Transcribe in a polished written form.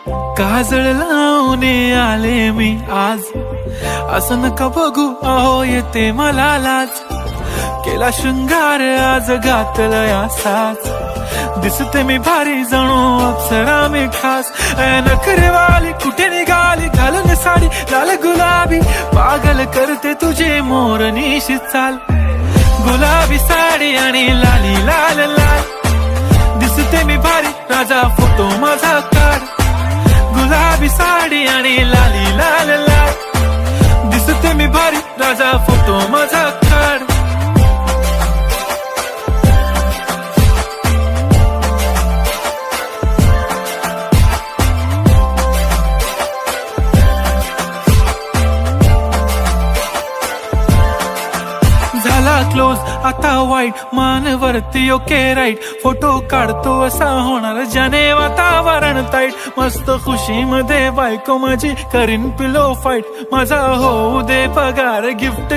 काजळ लावून आले मी आज, असं नका बघू अहो येते मला लाज. केला शृंगार आज घातलं असाच, दिसते मी भारी जणू अप्सरा मी खास. नखरेवाली कुठे निघाली घालून साडी लाल गुलाबी, पागल करते तुझे मोरनीशी चाल. गुलाबी साडी आणि लाली लाल लाल, दिसते मी भारी राजा फोटो माझा काढ. गुलाबी साडी आणि लाली लाल लाल, दिसते मी भारी राजा फोटो माझा काढ. झाला क्लोज आता वाईट, मान वरती ओके राईट. फोटो काढतो असा होणार ज्याने वातावरण ताईट. मस्त खुशी मध्ये बायको माझी करीन पिलो फाईट. माझा होऊ दे पगार गिफ्ट